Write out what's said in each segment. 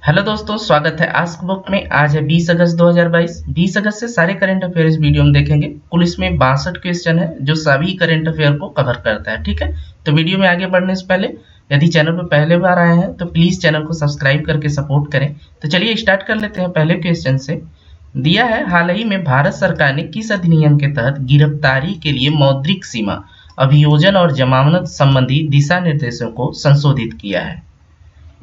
Hello दोस्तों, स्वागत है आस्क बुक में। आज है 20 अगस्त 2022। 20 अगस्त से सारे करंट अफेयर इस वीडियो में देखेंगे। कुल इसमें 62 क्वेश्चन है जो सभी करंट अफेयर को कवर करता है। ठीक है, तो वीडियो में आगे बढ़ने से पहले यदि चैनल पर पहले बार आए हैं तो प्लीज चैनल को सब्सक्राइब करके सपोर्ट करें। तो चलिए स्टार्ट कर लेते हैं पहले क्वेश्चन से। दिया है, हाल ही में भारत सरकार ने किस अधिनियम के तहत गिरफ्तारी के लिए मौद्रिक सीमा, अभियोजन और जमानत संबंधी दिशा निर्देशों को संशोधित किया है?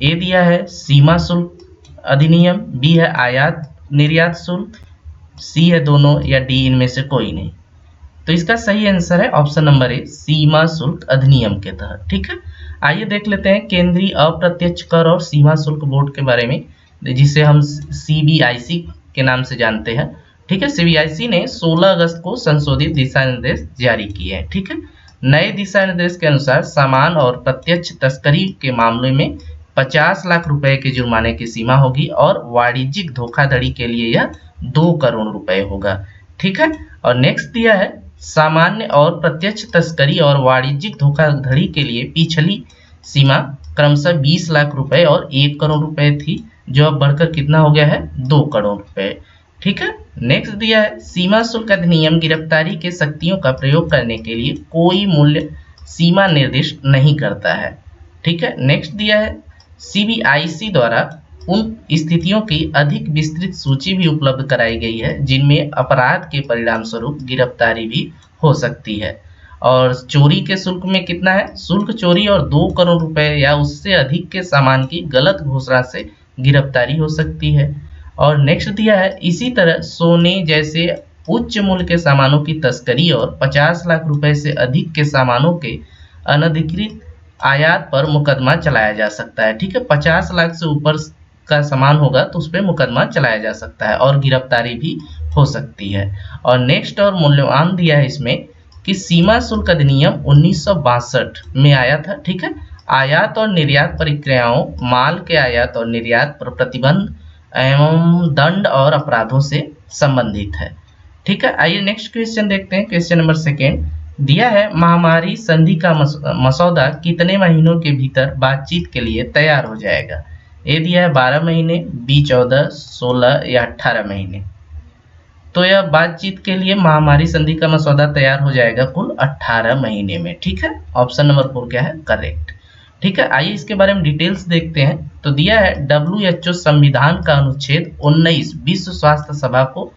ए दिया है सीमा शुल्क अधिनियम, बी है आयात निर्यात शुल्क, सी है दोनों, या डी इनमें से कोई नहीं। तो इसका सही आंसर है ऑप्शन नंबर ए, सीमा शुल्क अधिनियम के तहत। ठीक है, आइए देख लेते हैं केंद्रीय अप्रत्यक्ष कर और सीमा शुल्क बोर्ड के बारे में, जिसे हम सीबीआईसी के नाम से जानते हैं। ठीक है, सीबीआईसी ने 16 अगस्त को संशोधित दिशा निर्देश जारी किए हैं। ठीक है, नए दिशा निर्देश के अनुसार सामान और प्रत्यक्ष तस्करी के मामले में 50 लाख रुपए के जुर्माने की सीमा होगी और वाणिज्यिक धोखाधड़ी के लिए यह 2 करोड़ रुपए होगा। ठीक है, और नेक्स्ट दिया है सामान्य और प्रत्यक्ष तस्करी और वाणिज्यिक धोखाधड़ी के लिए पिछली सीमा क्रमशः 20 लाख रुपए और 1 करोड़ रुपए थी, जो अब बढ़कर कितना हो गया है, 2 करोड़ रुपए। ठीक है, नेक्स्ट दिया है सीमा शुल्क अधिनियम गिरफ्तारी के शक्तियों का प्रयोग करने के लिए कोई मूल्य सीमा निर्दिष्ट नहीं करता है। ठीक है, नेक्स्ट दिया है सीबीआईसी द्वारा उन स्थितियों की अधिक विस्तृत सूची भी उपलब्ध कराई गई है जिनमें अपराध के परिणाम स्वरूप गिरफ्तारी भी हो सकती है। और चोरी के शुल्क में कितना है, शुल्क चोरी और 2 करोड़ रुपए या उससे अधिक के सामान की गलत घोषणा से गिरफ्तारी हो सकती है। और नेक्स्ट दिया है इसी तरह सोने जैसे उच्च मूल्य के सामानों की तस्करी और 50 लाख रुपए से अधिक के सामानों के अनधिकृत आयात पर मुकदमा चलाया जा सकता है। ठीक है, 50 लाख से ऊपर का सामान होगा तो उस पर मुकदमा चलाया जा सकता है और गिरफ्तारी भी हो सकती है। और नेक्स्ट और मूल्यवान दिया है इसमें कि सीमा शुल्क अधिनियम 1962 में आया था। ठीक है, आयात और निर्यात प्रक्रियाओं, माल के आयात और निर्यात पर प्रतिबंध एवं दंड और अपराधों से संबंधित है। ठीक है, आइए नेक्स्ट क्वेश्चन देखते हैं। क्वेश्चन नंबर सेकेंड दिया है, महामारी संधि का मसौदा कितने महीनों के भीतर बातचीत के लिए तैयार हो जाएगा? ए दिया है 12 महीने, बी 14, 16 या 18 महीने। तो यह बातचीत के लिए महामारी संधि का मसौदा तैयार हो जाएगा कुल 18 महीने में। ठीक है, ऑप्शन नंबर 4 क्या है, करेक्ट। ठीक है, आइए इसके बारे में डिटेल्स देखते हैं। तो दिया है WHO संविधान का अनुच्छेद 19 विश्व स्वास्थ्य सभा को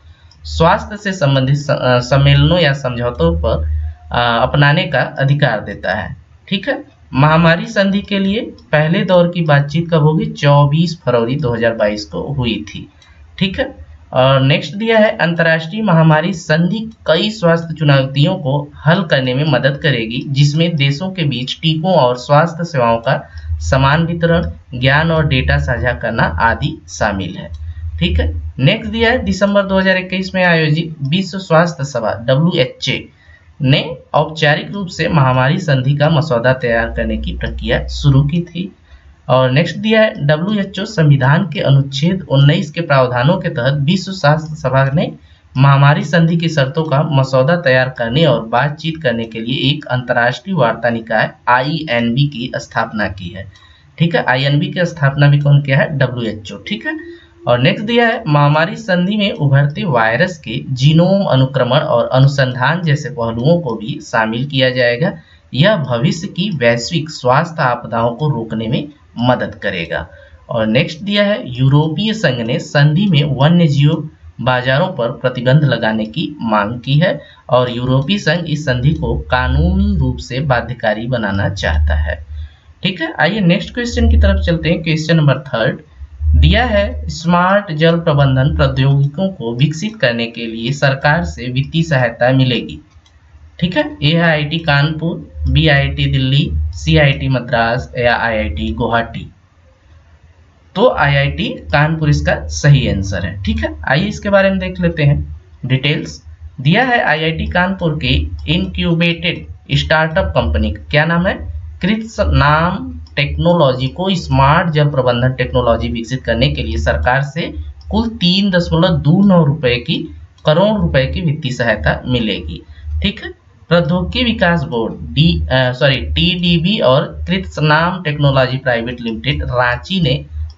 स्वास्थ्य से संबंधित सम्मेलनों या समझौतों पर अपनाने का अधिकार देता है। ठीक है, महामारी संधि के लिए पहले दौर की बातचीत कब होगी, 24 फरवरी 2022 को हुई थी। ठीक है, और नेक्स्ट दिया है अंतर्राष्ट्रीय महामारी संधि कई स्वास्थ्य चुनौतियों को हल करने में मदद करेगी, जिसमें देशों के बीच टीकों और स्वास्थ्य सेवाओं का समान वितरण, ज्ञान और डेटा साझा करना आदि शामिल है। ठीक है, नेक्स्ट दिया है दिसंबर 2021 में आयोजित विश्व स्वास्थ्य सभा WHO ने औपचारिक रूप से महामारी संधि का मसौदा तैयार करने की प्रक्रिया शुरू की थी। और नेक्स्ट दिया है WHO संविधान के अनुच्छेद 19 के प्रावधानों के तहत विश्व स्वास्थ्य सभा ने महामारी संधि की शर्तों का मसौदा तैयार करने और बातचीत करने के लिए एक अंतर्राष्ट्रीय वार्ता निकाय INB की स्थापना की है। ठीक है, INB की स्थापना भी कौन किया है, WHO। ठीक है, और नेक्स्ट दिया है महामारी संधि में उभरते वायरस के जीनोम अनुक्रमण और अनुसंधान जैसे पहलुओं को भी शामिल किया जाएगा। यह भविष्य की वैश्विक स्वास्थ्य आपदाओं को रोकने में मदद करेगा। और नेक्स्ट दिया है यूरोपीय संघ ने संधि में वन्य जीव बाजारों पर प्रतिबंध लगाने की मांग की है और यूरोपीय संघ इस संधि को कानूनी रूप से बाध्यकारी बनाना चाहता है। ठीक है, आइए नेक्स्ट क्वेश्चन की तरफ चलते हैं। क्वेश्चन नंबर 3 दिया है, स्मार्ट जल प्रबंधन प्रौद्योगिकियों को विकसित करने के लिए सरकार से वित्तीय सहायता मिलेगी। ठीक है, ए है IIT Kanpur, B IIT Delhi, C IIT Madras या IIT गुवाहाटी। तो IIT कानपुर इसका सही आंसर है। ठीक है, आइए इसके बारे में देख लेते हैं डिटेल्स। दिया है IIT कानपुर के इनक्यूबेटेड स्टार्टअप कंपनी का क्या नाम है, कृत्स नाम टेक्नोलॉजी को स्मार्ट जल प्रबंधन टेक्नोलॉजी विकसित करने के लिए सरकार से कुल 3.29 करोड़ रुपए की वित्तीय सहायता मिलेगी। ठीक है, प्रौद्योगिकी विकास बोर्ड TDB और कृत्स नाम टेक्नोलॉजी प्राइवेट लिमिटेड रांची ने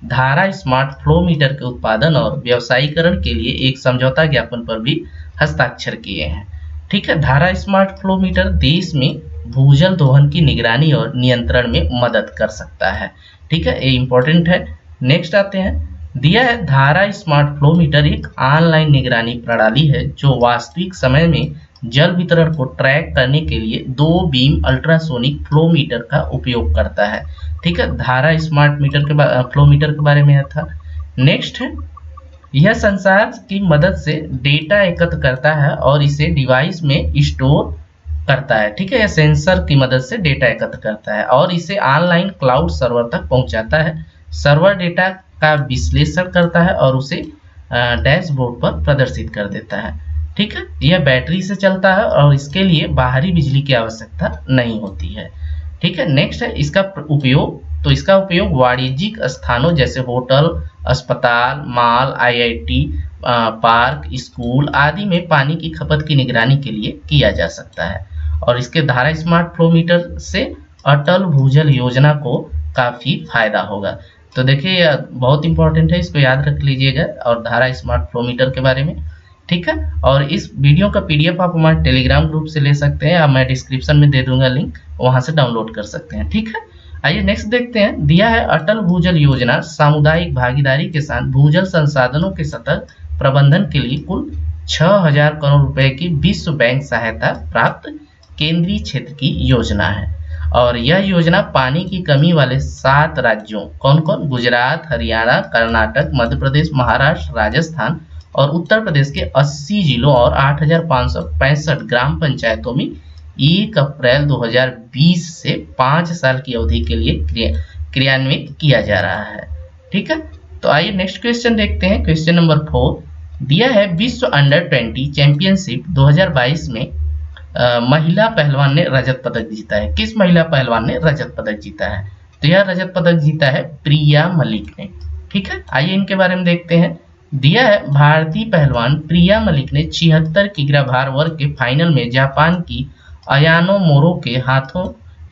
धारा स्मार्ट फ्लो मीटर के उत्पादन और व्यवसायीकरण के लिए एक समझौता ज्ञापन पर भी हस्ताक्षर किए हैं। ठीक है, धारा स्मार्ट फ्लो मीटर देश में भूजल दोहन की निगरानी और नियंत्रण में मदद कर सकता है। ठीक है, ये इंपॉर्टेंट है। नेक्स्ट आते हैं, दिया है धारा स्मार्ट फ्लो मीटर एक ऑनलाइन निगरानी प्रणाली है जो वास्तविक समय में जल वितरण को ट्रैक करने के लिए 2 बीम अल्ट्रासोनिक फ्लो मीटर का उपयोग करता है। ठीक है, धारा स्मार्ट मीटर के फ्लो मीटर के बारे में था। नेक्स्ट है, यह संसार की मदद से डेटा एकत्र करता है और इसे डिवाइस में स्टोर करता है। ठीक है, यह सेंसर की मदद से डेटा एकत्र करता है और इसे ऑनलाइन क्लाउड सर्वर तक पहुंचाता है। सर्वर डेटा का विश्लेषण करता है और उसे डैशबोर्ड पर प्रदर्शित कर देता है। ठीक है, यह बैटरी से चलता है और इसके लिए बाहरी बिजली की आवश्यकता नहीं होती है। ठीक है, नेक्स्ट है इसका उपयोग। तो इसका उपयोग वाणिज्यिक स्थानों जैसे होटल, अस्पताल, मॉल, आईआईटी, पार्क, स्कूल आदि में पानी की खपत की निगरानी के लिए किया जा सकता है। और इसके धारा स्मार्ट फ्लो मीटर से अटल भूजल योजना को काफी फायदा होगा। तो देखिए यह बहुत इंपॉर्टेंट है, इसको याद रख लीजिएगा और धारा स्मार्ट फ्लो मीटर के बारे में। ठीक है, और इस वीडियो का पीडीएफ आप हमारे टेलीग्राम ग्रुप से ले सकते हैं, या मैं डिस्क्रिप्शन में दे दूंगा लिंक, वहां से डाउनलोड कर सकते हैं। ठीक है, आइए नेक्स्ट देखते हैं। दिया है अटल भूजल योजना सामुदायिक भागीदारी के साथ भूजल संसाधनों के सतत प्रबंधन के लिए कुल 6000 करोड़ रुपए की विश्व बैंक सहायता प्राप्त केंद्रीय क्षेत्र की योजना है। और यह योजना पानी की कमी वाले 7 राज्यों कौन कौन, गुजरात, हरियाणा, कर्नाटक, मध्य प्रदेश, महाराष्ट्र, राजस्थान और उत्तर प्रदेश के 80 जिलों और 8565 ग्राम पंचायतों में 1 अप्रैल 2020 से 5 साल की अवधि के लिए क्रियान्वित किया जा रहा है। ठीक है, तो आइए नेक्स्ट क्वेश्चन देखते हैं। क्वेश्चन नंबर 4 दिया है विश्व अंडर 20 चैंपियनशिप 2022 में महिला पहलवान ने रजत पदक जीता है। किस महिला पहलवान ने रजत पदक जीता है? तो यह रजत पदक जीता है प्रिया मलिक ने। ठीक है, आइए इनके बारे में देखते हैं। दिया है भारतीय पहलवान प्रिया मलिक ने 76 किग्रा भार वर्ग के फाइनल में जापान की अयानो मोरो के हाथों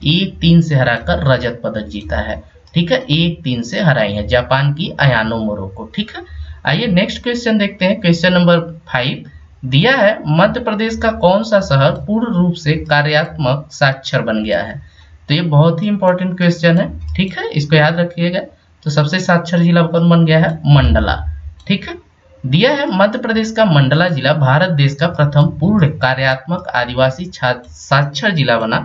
1-3 से हराकर रजत पदक जीता है। ठीक है, 1-3 से हराई है जापान की अयानो मोरो को। ठीक है, आइए नेक्स्ट क्वेश्चन देखते हैं। क्वेश्चन नंबर 5 दिया है मध्य प्रदेश का कौन सा शहर पूर्ण रूप से कार्यात्मक साक्षर बन गया है? तो ये बहुत ही इंपॉर्टेंट क्वेश्चन है। ठीक है, इसको याद रखिएगा। तो सबसे साक्षर जिला कौन बन गया है? मंडला। ठीक है, दिया है मध्य प्रदेश का मंडला जिला भारत देश का प्रथम पूर्ण कार्यात्मक आदिवासी साक्षर जिला बना।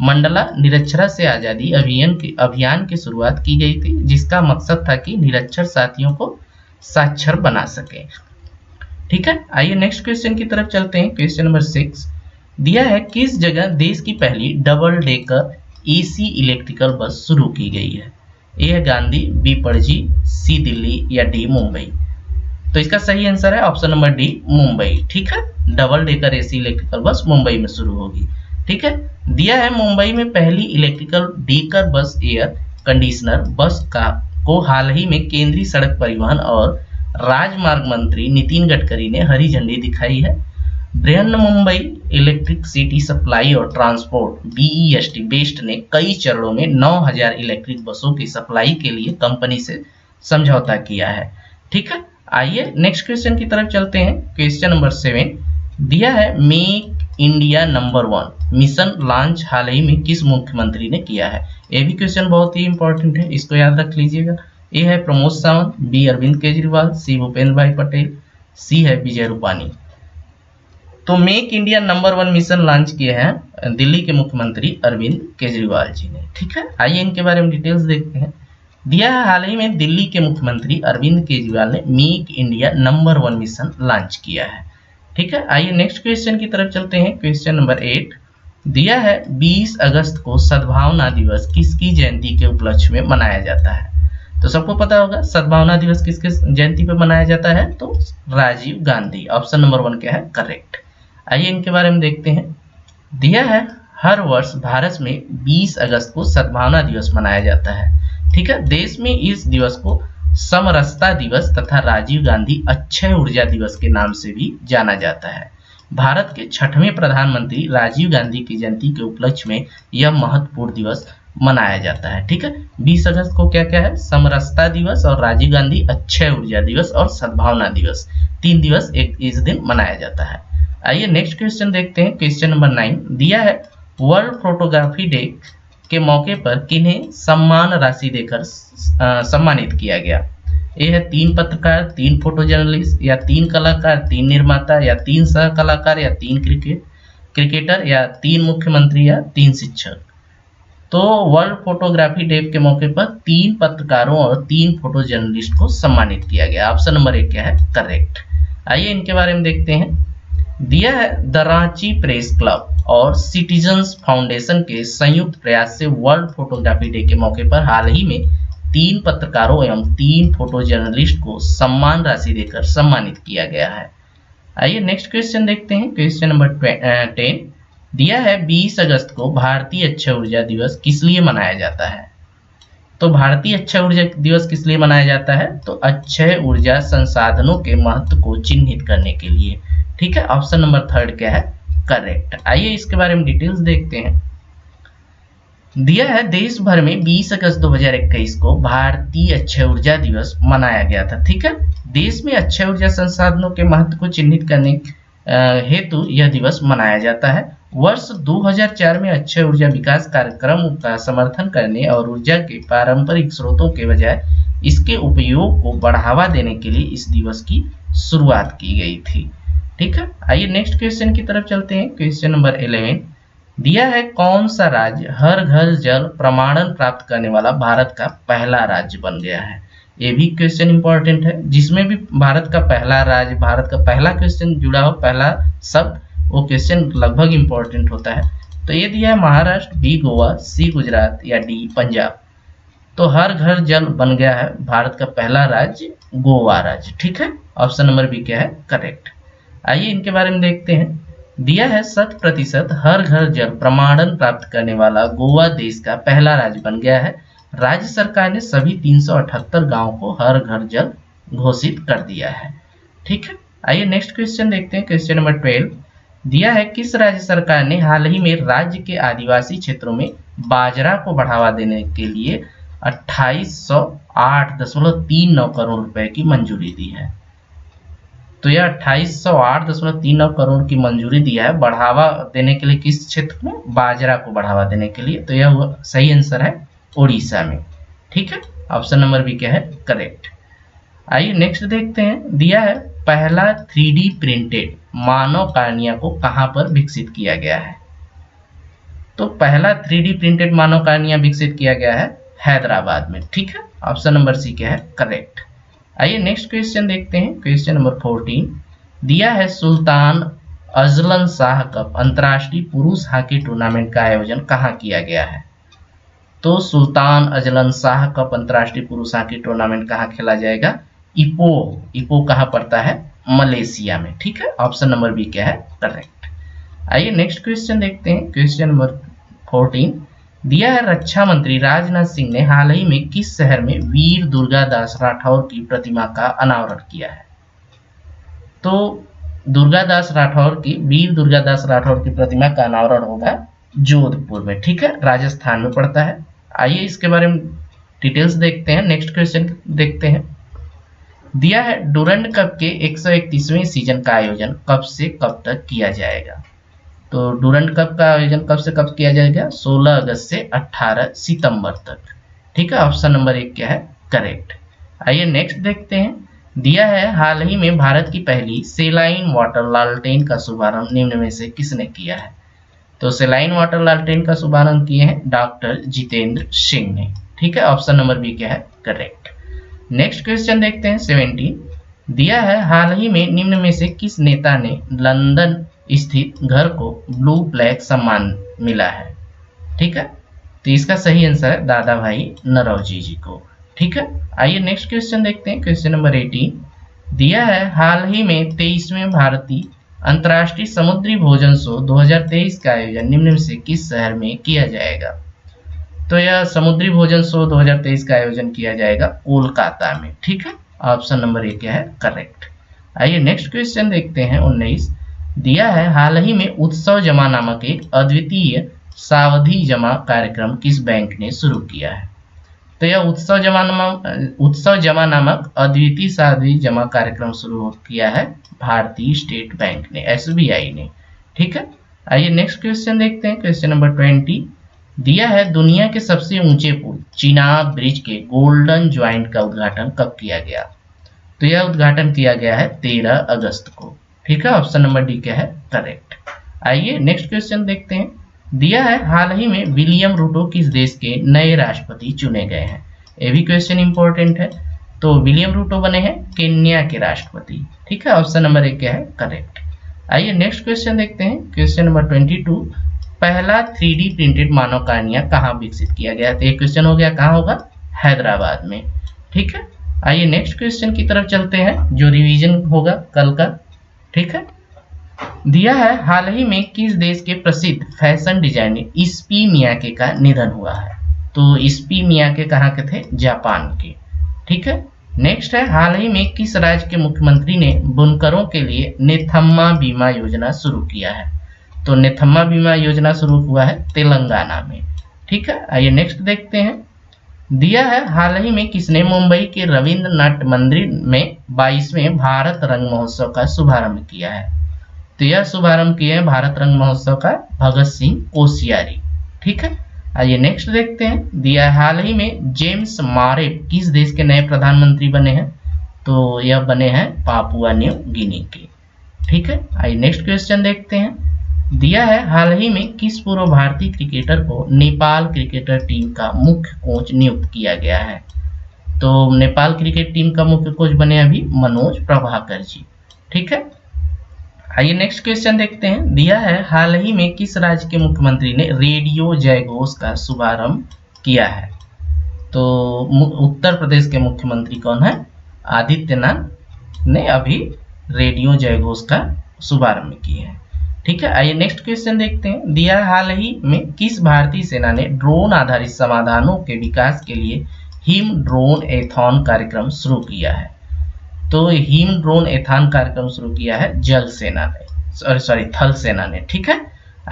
मंडला निरक्षरता से आजादी अभियान की शुरुआत की गई थी, जिसका मकसद था कि निरक्षर साथियों को साक्षर बना सके। ठीक है, आइए नेक्स्ट क्वेश्चन की तरफ चलते हैं। क्वेश्चन नंबर 6 दिया है किस जगह देश की पहली डबल डेकर एसी इलेक्ट्रिकल बस शुरू की गई है? ए है गांधी, बी पणजी, सी दिल्ली या डी मुंबई? तो इसका सही आंसर है ऑप्शन नंबर डी मुंबई। ठीक है, डबल डेकर एसी इलेक्ट्रिकल बस मुंबई में शुरू होगी। ठीक है, दिया है मुंबई में पहली electrical decker bus air conditioner बस को हाल ही में केंद्रीय सड़क परिवहन और राजमार्ग मंत्री नितिन गडकरी ने हरी झंडी दिखाई है। Brihan Mumbai electric city supply और ट्रांसपोर्ट बीईएसटी बेस्ट ने कई चरणों में 9000 इलेक्ट्रिक बसों की सप्लाई के लिए कंपनी से समझौता किया है। ठीक है, आइए नेक्स्ट क्वेश्चन की तरफ चलते हैं। क्वेश्चन नंबर 7 दिया है make India number 1 mission launch हाल ही में किस मुख्यमंत्री ने किया है? ये भी क्वेश्चन बहुत ही इंपॉर्टेंट है, इसको याद रख लीजिएगा। ए है प्रमोद सावंत, बी अरविंद केजरीवाल, सी भूपेंद्र भाई पटेल, सी है विजय रूपानी। तो make India number 1 mission launch किए हैं दिल्ली के मुख्यमंत्री अरविंद केजरीवाल जी ने। ठीक है, आइए इनके बारे में डिटेल्स देखते हैं। दिया है हाल ही में दिल्ली के मुख्यमंत्री अरविंद केजरीवाल ने make India number 1 mission launch किया है। ठीक है, आइए नेक्स्ट क्वेश्चन की तरफ चलते हैं। क्वेश्चन नंबर 8 दिया है 20 अगस्त को सद्भावना दिवस किसकी जयंती के उपलक्ष्य में मनाया जाता है? तो सबको पता होगा सद्भावना दिवस किसके जयंती पे मनाया जाता है? तो राजीव गांधी। ऑप्शन नंबर 1 क्या है? करेक्ट। आइए इनके बारे में देखते हैं। दिया है हर वर्ष भारत में 20 अगस्त को सद्भावना दिवस मनाया जाता है। ठीक है, देश में इस दिवस को समरसता दिवस तथा राजीव गांधी अक्षय ऊर्जा दिवस के नाम से भी जाना जाता है। भारत के 6वें प्रधानमंत्री राजीव गांधी की जयंती के उपलक्ष्य में यह महत्वपूर्ण दिवस मनाया जाता है। ठीक है, 20 अगस्त को क्या क्या है, समरसता दिवस और राजीव गांधी अक्षय ऊर्जा दिवस और सद्भावना दिवस, 3 दिवस एक इस दिन मनाया जाता है। आइए नेक्स्ट क्वेश्चन देखते हैं। क्वेश्चन नंबर 9 दिया है, वर्ल्ड फोटोग्राफी डे के मौके पर किन्हें सम्मान राशि देकर सम्मानित किया गया। ये है 3 पत्रकार, 3 फोटो जर्नलिस्ट, या 3 कलाकार, 3 निर्माता, या 3 सह कलाकार, या 3 क्रिकेटर, या 3 मुख्यमंत्री, या 3 शिक्षक। तो वर्ल्ड फोटोग्राफी डे के मौके पर 3 पत्रकारों और 3 फोटो जर्नलिस्ट को सम्मानित किया गया। ऑप्शन नंबर 1 क्या है, करेक्ट। आइए इनके बारे में देखते हैं। दिया है, द रांची प्रेस क्लब और सिटीजन्स फाउंडेशन के संयुक्त प्रयास से वर्ल्ड फोटोग्राफी डे के मौके पर हाल ही में 3 पत्रकारों एवं 3 फोटो जर्नलिस्ट को सम्मान राशि देकर सम्मानित किया गया है। आइए नेक्स्ट क्वेश्चन देखते हैं। क्वेश्चन नंबर 10 दिया है, 20 अगस्त को भारतीय अक्षय ऊर्जा दिवस किस लिए मनाया जाता है। तो भारतीय अक्षय ऊर्जा दिवस किस लिए मनाया जाता है, तो अक्षय ऊर्जा संसाधनों के महत्व को चिन्हित करने के लिए। ठीक है, ऑप्शन नंबर 3 क्या है, करेक्ट। आइए इसके बारे में डिटेल्स देखते हैं। दिया है, देश भर में 20 अगस्त 2021 को भारतीय अक्षय ऊर्जा दिवस मनाया गया था। ठीक है, देश में अक्षय ऊर्जा संसाधनों के महत्व को चिन्हित करने हेतु यह दिवस मनाया जाता है। वर्ष 2004 में अक्षय ऊर्जा विकास कार्यक्रम का समर्थन करने और ऊर्जा के पारंपरिक स्रोतों के बजाय इसके उपयोग को बढ़ावा देने के लिए इस दिवस की शुरुआत की गई थी। ठीक है, आइए नेक्स्ट क्वेश्चन की तरफ चलते हैं। क्वेश्चन नंबर 11 दिया है, कौन सा राज्य हर घर जल प्रमाणन प्राप्त करने वाला भारत का पहला राज्य बन गया है। ये भी क्वेश्चन इंपॉर्टेंट है, जिसमें भी भारत का पहला राज्य, भारत का पहला क्वेश्चन जुड़ा हो, पहला शब्द, वो क्वेश्चन लगभग इंपॉर्टेंट होता है। तो ये दिया है, महाराष्ट्र, बी गोवा, सी गुजरात, या डी पंजाब। तो हर घर जल बन गया है भारत का पहला राज्य गोवा राज्य। ठीक है, ऑप्शन नंबर बी क्या है, करेक्ट। आइए इनके बारे में देखते हैं। दिया है, 100% हर घर जल प्रमाणन प्राप्त करने वाला गोवा देश का पहला राज्य बन गया है। राज्य सरकार ने सभी 378 गांवों को हर घर जल घोषित कर दिया है। ठीक है, आइए नेक्स्ट क्वेश्चन देखते हैं। क्वेश्चन नंबर 12 दिया है, किस राज्य सरकार ने हाल ही में राज्य के आदिवासी क्षेत्रों में बाजरा को बढ़ावा देने के लिए 2808.39 करोड़ रुपए की मंजूरी दी है। तो यह 2808.39 करोड़ की मंजूरी दिया है बढ़ावा देने के लिए, किस क्षेत्र में, बाजरा को बढ़ावा देने के लिए। तो यह सही आंसर है उड़ीसा में। ठीक है, ऑप्शन नंबर बी क्या है, करेक्ट। आइए नेक्स्ट देखते हैं। दिया है, पहला 3D प्रिंटेड मानव कार्निया को कहां पर विकसित किया गया है। तो पहला 3D प्रिंटेड मानव कार्निया विकसित किया गया है हैदराबाद में। ठीक है, ऑप्शन नंबर सी क्या है, करेक्ट। आइए नेक्स्ट क्वेश्चन देखते हैं। क्वेश्चन नंबर 14 दिया है, सुल्तान अजलन शाह कप अंतर्राष्ट्रीय पुरुष हॉकी टूर्नामेंट का आयोजन कहां किया गया है। तो सुल्तान अजलन शाह कप अंतर्राष्ट्रीय पुरुष हॉकी टूर्नामेंट कहां खेला जाएगा, इपो कहां पड़ता है, मलेशिया में। ठीक है, ऑप्शन नंबर बी क्या है, करेक्ट। आइए नेक्स्ट क्वेश्चन देखते हैं। क्वेश्चन नंबर 14 दिया है, रक्षा मंत्री राजनाथ सिंह ने हाल ही में किस शहर में वीर दुर्गादास राठौर की प्रतिमा का अनावरण किया है। तो वीर दुर्गादास राठौर की प्रतिमा का अनावरण होगा जोधपुर में। ठीक है, राजस्थान में पड़ता है। आइए इसके बारे में डिटेल्स देखते हैं। नेक्स्ट क्वेश्चन देखते हैं। दिया है, डुरंड कप के 131वें सीजन का आयोजन कब से कब तक किया जाएगा। तो डुरंड कप का आयोजन कब से कब किया जाएगा, 16 अगस्त से 18 सितंबर तक। ठीक है, ऑप्शन नंबर 1 क्या है, करेक्ट। आइए नेक्स्ट देखते हैं। दिया है, हाल ही में भारत की पहली सेलाइन वाटर लालटेन का शुभारंभ निम्न में से किसने किया है। तो सेलाइन वाटर लालटेन का शुभारंभ किए हैं डॉक्टर जितेंद्र सिंह ने। ठीक है, ऑप्शन नंबर बी क्या है, करेक्ट। नेक्स्ट क्वेश्चन देखते हैं 17 दिया है, हाल ही में निम्न में से किस नेता ने लंदन स्थित घर को ब्लू फ्लैग सम्मान मिला है। ठीक है, तो इसका सही आंसर है दादा भाई नौरोजी जी को। ठीक है, आइए नेक्स्ट क्वेश्चन देखते हैं। क्वेश्चन नंबर 18 दिया है, हाल ही में 23वें भारतीय अंतर्राष्ट्रीय समुद्री भोजन शो 2023 का आयोजन निम्न में से किस शहर में किया जाएगा। तो यह समुद्री भोजन शो 2023 का आयोजन किया जाएगा कोलकाता में। ठीक है, ऑप्शन नंबर 1 क्या है, करेक्ट। आइए नेक्स्ट क्वेश्चन देखते हैं 19 दिया है, हाल ही में उत्सव जमा नामक एक अद्वितीय सावधि जमा कार्यक्रम किस बैंक ने शुरू किया है? तो यह उत्सव जमा नामक अद्वितीय सावधि जमा कार्यक्रम शुरू किया है भारतीय स्टेट बैंक ने, SBI ने। ठीक है, आइए नेक्स्ट क्वेश्चन देखते हैं। क्वेश्चन नंबर 20 दिया है, दुनिया के सबसे ऊंचे पुल चिनाब ब्रिज के गोल्डन ज्वाइंट का उद्घाटन कब किया गया? तो यह उद्घाटन किया गया है 13 अगस्त को। ठीक है, ऑप्शन नंबर डी क्या है? करेक्ट। आइए नेक्स्ट क्वेश्चन देखते हैं। दिया है, हाल ही में विलियम रूटो किस देश के नए राष्ट्रपति चुने गए हैं? ये भी क्वेश्चन इंपॉर्टेंट है। तो विलियम रूटो बने हैं केन्या के राष्ट्रपति। ठीक है, ऑप्शन नंबर ए क्या है? करेक्ट। आइए नेक्स्ट क्वेश्चन देखते हैं। क्वेश्चन नंबर 22 पहला 3D प्रिंटेड मानव कार्निया कहाँ विकसित किया गया? तो ये क्वेश्चन हो गया, कहाँ होगा? हैदराबाद में। ठीक है, आइए नेक्स्ट क्वेश्चन की तरफ चलते हैं जो रिवीजन होगा कल का। ठीक है, दिया है, हाल ही में किस देश के प्रसिद्ध फैशन डिजाइनर इस्पी मियाके का निधन हुआ है? तो इस्पी मियाके कहाँ के थे? जापान के। ठीक है, नेक्स्ट है, हाल ही में किस राज्य के मुख्यमंत्री ने बुनकरों के लिए नेथम्मा बीमा योजना शुरू किया है? तो नेथम्मा बीमा योजना शुरू हुआ है तेलंगाना में। ठीक है, आइए नेक्स्ट देखते हैं। दिया है, हाल ही में किसने मुंबई के रविंद्र नाट्य मंदिर में 22वें भारत रंग महोत्सव का शुभारंभ किया है? तो यह शुभारंभ किए हैं भारत रंग महोत्सव का भगत सिंह कोश्यारी। ठीक है, आइए नेक्स्ट देखते हैं। दिया है, हाल ही में जेम्स मारेप किस देश के नए प्रधानमंत्री बने हैं? तो यह बने हैं पापुआ न्यू गिनी के। ठीक है, आइए नेक्स्ट क्वेश्चन देखते हैं। दिया है, हाल ही में किस पूर्व भारतीय क्रिकेटर को नेपाल क्रिकेटर टीम का मुख्य कोच नियुक्त किया गया है? तो नेपाल क्रिकेट टीम का मुख्य कोच बने अभी मनोज प्रभाकर जी। ठीक है, आइए नेक्स्ट क्वेश्चन देखते हैं। दिया है, हाल ही में किस राज्य के मुख्यमंत्री ने रेडियो जयघोष का शुभारंभ किया है? तो उत्तर प्रदेश के मुख्यमंत्री कौन है? आदित्यनाथ ने अभी रेडियो जयघोष का शुभारंभ किया है। ठीक है, आइए नेक्स्ट क्वेश्चन देखते हैं। दिया है, हाल ही में किस भारतीय सेना ने ड्रोन आधारित समाधानों के विकास के लिए हिम ड्रोन एथॉन कार्यक्रम शुरू किया है? तो हिम ड्रोन एथॉन कार्यक्रम शुरू किया है जल सेना ने, थल सेना ने। ठीक है,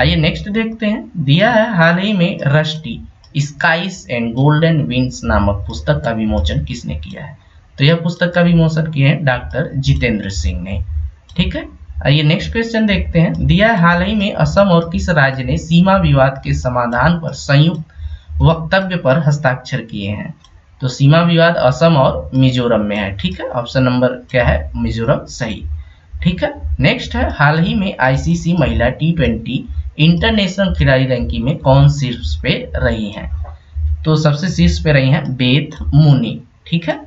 आइए नेक्स्ट देखते हैं। दिया है, हाल ही में Rusty Skies and Golden Winds नामक पुस्तक का विमोचन किसने किया है? तो यह पुस्तक का विमोचन किए हैं डॉक्टर जितेंद्र सिंह ने। ठीक है, आइए नेक्स्ट क्वेश्चन देखते हैं। दिया है, हाल ही में असम और किस राज्य ने सीमा विवाद के समाधान पर संयुक्त वक्तव्य पर हस्ताक्षर किए हैं? तो सीमा विवाद असम और मिजोरम में है। ठीक है, ऑप्शन नंबर क्या है? मिजोरम सही। ठीक है, नेक्स्ट है, हाल ही में ICC महिला T20 इंटरनेशनल खिलाड़ी रैंकिंग में कौन शीर्ष पे रही हैं? तो सबसे शीर्ष पे रही हैं बेथ मुनी। ठीक है,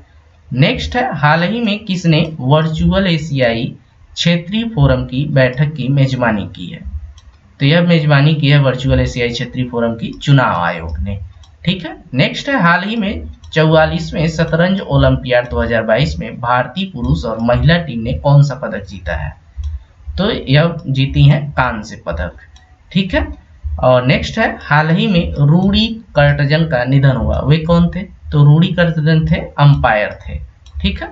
नेक्स्ट है, हाल ही में किसने वर्चुअल एशियाई क्षेत्रीय फोरम की बैठक की मेजबानी की है? तो यह मेजबानी की है वर्चुअल एशियाई क्षेत्रीय फोरम की चुनाव आयोग ने। ठीक है, नेक्स्ट है, हाल ही में 44वें शतरंज ओलंपियाड 2022 में भारतीय पुरुष और महिला टीम ने कौन सा पदक जीता है? तो यह जीती है कांस्य पदक। ठीक है, और नेक्स्ट है, हाल ही में रूडी कर्टजन का निधन हुआ, वे कौन थे? तो रूडी कर्टजन थे अंपायर थे। ठीक है,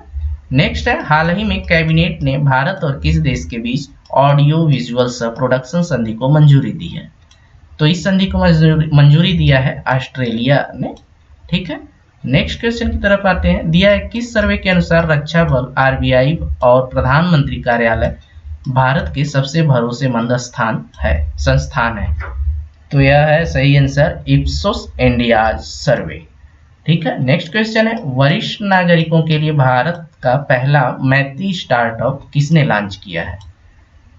नेक्स्ट है, हाल ही में कैबिनेट ने भारत और किस देश के बीच ऑडियो विजुअल प्रोडक्शन संधि को मंजूरी दी है? तो इस संधि को मंजूरी दिया है ऑस्ट्रेलिया ने। ठीक है, नेक्स्ट क्वेश्चन की तरफ आते हैं। दिया है, किस सर्वे के अनुसार रक्षा बल, RBI और प्रधानमंत्री कार्यालय भारत के सबसे भरोसेमंद संस्थान है? तो यह है सही आंसर इप्सोस इंडिया सर्वे। ठीक है, नेक्स्ट क्वेश्चन है, वरिष्ठ नागरिकों के लिए भारत का पहला मैत्री स्टार्टअप किसने लॉन्च किया है?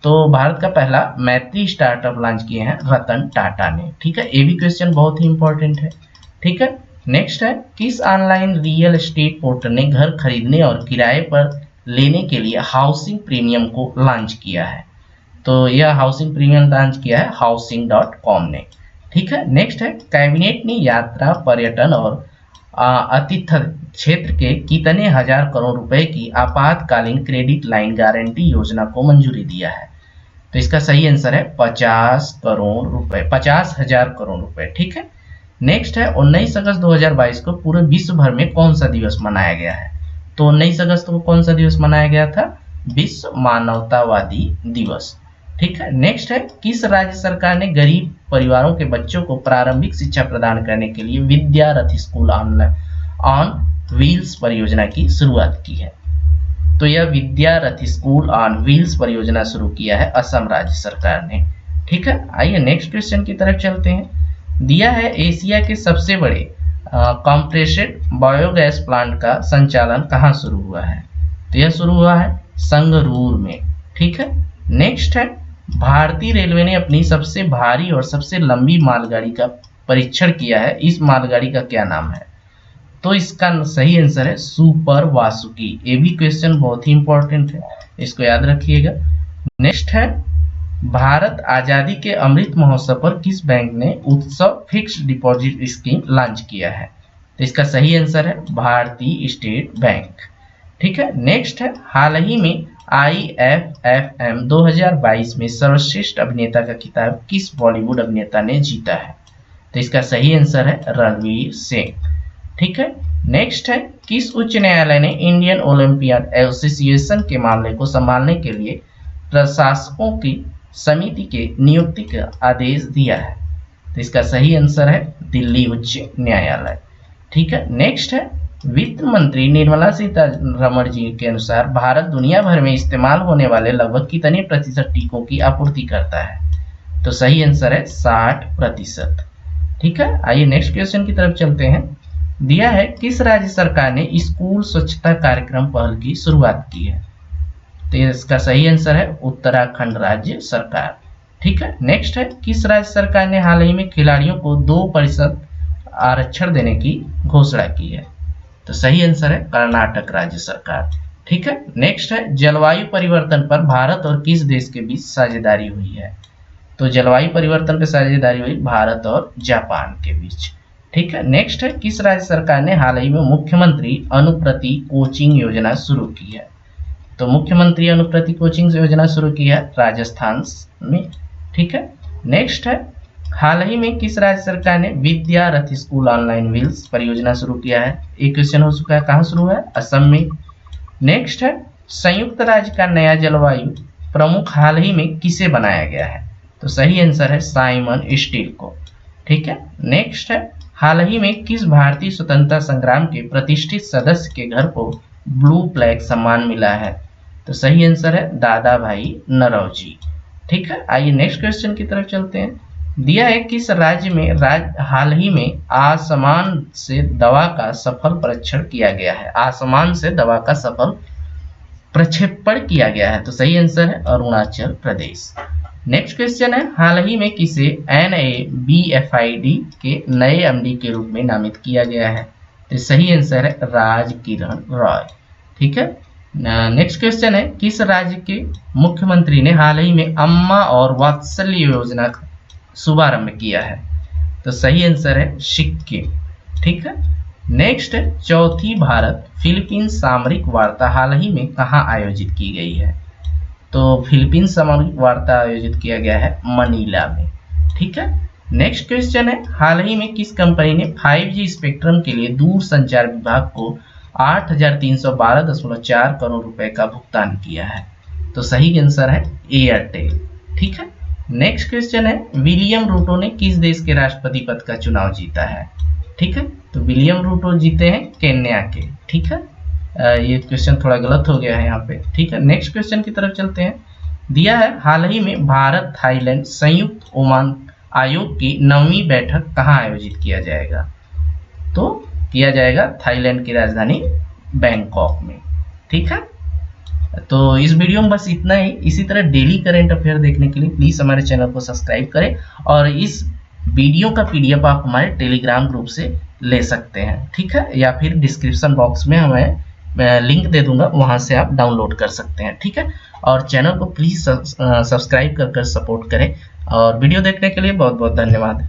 तो भारत का पहला मैत्री स्टार्टअप लॉन्च किए हैं रतन टाटा ने। ठीक है, ये भी क्वेश्चन बहुत ही इंपॉर्टेंट है। ठीक है, नेक्स्ट है, किस ऑनलाइन रियल एस्टेट पोर्टल ने घर खरीदने और किराए पर लेने के लिए हाउसिंग प्रीमियम को लॉन्च किया है? तो यह हाउसिंग प्रीमियम लॉन्च किया है housing.com ने। ठीक है, नेक्स्ट है, कैबिनेट ने यात्रा, पर्यटन और आतिथ्य क्षेत्र के कितने हजार करोड़ रुपए की आपातकालीन क्रेडिट लाइन गारंटी योजना को मंजूरी दिया है? तो इसका सही आंसर है 50 करोड़ रुपए, 50,000 करोड़ रुपए। ठीक है, नेक्स्ट है, 19 अगस्त 2022 को पूरे विश्व भर में कौन सा दिवस मनाया गया है? तो 19 अगस्त को कौन सा दिवस मनाया गया था? विश्व मानवतावादी दिवस। ठीक है। नेक्स्ट है, किस राज्य सरकार ने गरीब परिवारों के बच्चों को प्रारंभिक शिक्षा प्रदान करने के लिए विद्यारथ स्कूल ऑन व्हील्स परियोजना की शुरुआत की है? तो यह विद्यारथ स्कूल ऑन व्हील्स परियोजना शुरू किया है असम राज्य सरकार ने। ठीक है, आइए नेक्स्ट क्वेश्चन की तरफ चलते हैं। दिया है, एशिया के सबसे बड़े कॉम्प्रेस्ड बायोगैस प्लांट का संचालन कहाँ शुरू हुआ है? तो यह शुरू हुआ है संगरूर में। ठीक है। नेक्स्ट है, भारतीय रेलवे ने अपनी सबसे भारी और सबसे लंबी मालगाड़ी का परीक्षण किया है, इस मालगाड़ी का क्या नाम है? तो इसका सही आंसर है सुपर वासुकी। ये भी क्वेश्चन बहुत ही इंपॉर्टेंट है, इसको याद रखिएगा। नेक्स्ट है, भारत आजादी के अमृत महोत्सव पर किस बैंक ने उत्सव फिक्स्ड डिपॉजिट स्कीम लॉन्च किया है? तो इसका सही आंसर है भारतीय स्टेट बैंक। ठीक है। नेक्स्ट है, हाल ही में IFFM 2022 में सर्वश्रेष्ठ अभिनेता का खिताब किस बॉलीवुड अभिनेता ने जीता है? तो इसका सही आंसर है रणवीर सिंह। ठीक है। नेक्स्ट है, किस उच्च न्यायालय ने इंडियन ओलंपियड एसोसिएशन के मामले को संभालने के लिए प्रशासकों की समिति के नियुक्ति का आदेश दिया है? तो इसका सही आंसर है दिल्ली उच्च न्यायालय। ठीक है। नेक्स्ट है, वित्त मंत्री निर्मला सीतारमण जी के अनुसार भारत दुनिया भर में इस्तेमाल होने वाले लगभग कितने प्रतिशत टीकों की आपूर्ति करता है? तो सही आंसर है 60%। ठीक है। आइए नेक्स्ट क्वेश्चन की तरफ चलते हैं। दिया है, किस राज्य सरकार ने स्कूल स्वच्छता कार्यक्रम पहल की शुरुआत की है? तो इसका सही आंसर है उत्तराखंड राज्य सरकार। ठीक है। नेक्स्ट है, किस राज्य सरकार ने हाल ही में खिलाड़ियों को 2% आरक्षण देने की घोषणा की है? तो सही आंसर है कर्नाटक राज्य सरकार। ठीक है। नेक्स्ट है, जलवायु परिवर्तन पर भारत और किस देश के बीच साझेदारी हुई है? तो जलवायु परिवर्तन पर साझेदारी हुई भारत और जापान के बीच। ठीक है। नेक्स्ट है, किस राज्य सरकार ने हाल ही में मुख्यमंत्री अनुप्रति कोचिंग योजना शुरू की है? तो मुख्यमंत्री अनुप्रति कोचिंग योजना शुरू की है राजस्थान में। ठीक है। नेक्स्ट है, हाल ही में किस राज्य सरकार ने विद्यारथ स्कूल ऑनलाइन व्हील्स परियोजना शुरू किया है? एक क्वेश्चन हो चुका है, कहाँ शुरू है? असम में। नेक्स्ट है, संयुक्त राज्य का नया जलवायु प्रमुख हाल ही में किसे बनाया गया है? तो सही आंसर है साइमन स्टील को। ठीक है। नेक्स्ट है, हाल ही में किस भारतीय स्वतंत्रता संग्राम के प्रतिष्ठित सदस्य के घर को ब्लू फ्लैग सम्मान मिला है? तो सही आंसर है दादा भाई नौरोजी। ठीक है। आइए नेक्स्ट क्वेश्चन की तरफ चलते हैं। दिया है, किस राज्य में हाल ही में आसमान से दवा का सफल परीक्षण किया गया है? आसमान से दवा का सफल प्रक्षेपण किया गया है। तो सही आंसर है अरुणाचल प्रदेश। नेक्स्ट क्वेश्चन है, हाल ही में किसे NABFID के नए MD के रूप में नामित किया गया है? तो सही आंसर है राजकिरण रॉय। ठीक है। नेक्स्ट क्वेश्चन है, किस राज्य के मुख्यमंत्री ने हाल ही में अम्मा और वात्सल्य योजना का शुभारंभ किया है? तो सही आंसर है सिक्किम। ठीक है। नेक्स्ट है, चौथी भारत फिलीपींस सामरिक वार्ता हाल ही में कहाँ आयोजित की गई है? तो फिलीपींस सामरिक वार्ता आयोजित किया गया है मनीला में। ठीक है। नेक्स्ट क्वेश्चन है, हाल ही में किस कंपनी ने 5G स्पेक्ट्रम के लिए दूर संचार विभाग को 8,312.4 करोड़ रुपए का भुगतान किया है? तो सही आंसर है एयरटेल। ठीक है। नेक्स्ट क्वेश्चन है, विलियम रूटो ने किस देश के राष्ट्रपति पद का चुनाव जीता है? ठीक है। तो विलियम रूटो जीते हैं केन्या के। ठीक है। ये क्वेश्चन थोड़ा गलत हो गया है यहाँ पे। ठीक है। नेक्स्ट क्वेश्चन की तरफ चलते हैं। दिया है, हाल ही में भारत थाईलैंड संयुक्त ओमान आयोग की 9वीं बैठक कहाँ आयोजित किया जाएगा? तो किया जाएगा थाईलैंड की राजधानी बैंकॉक में। ठीक है। तो इस वीडियो में बस इतना ही। इसी तरह डेली करंट अफेयर देखने के लिए प्लीज हमारे चैनल को सब्सक्राइब करें और इस वीडियो का PDF आप हमारे टेलीग्राम ग्रुप से ले सकते हैं। ठीक है। या फिर डिस्क्रिप्शन बॉक्स में मैं लिंक दे दूंगा, वहां से आप डाउनलोड कर सकते हैं। ठीक है। और चैनल को प्लीज सब्सक्राइब कर सपोर्ट करें और वीडियो देखने के लिए बहुत बहुत धन्यवाद।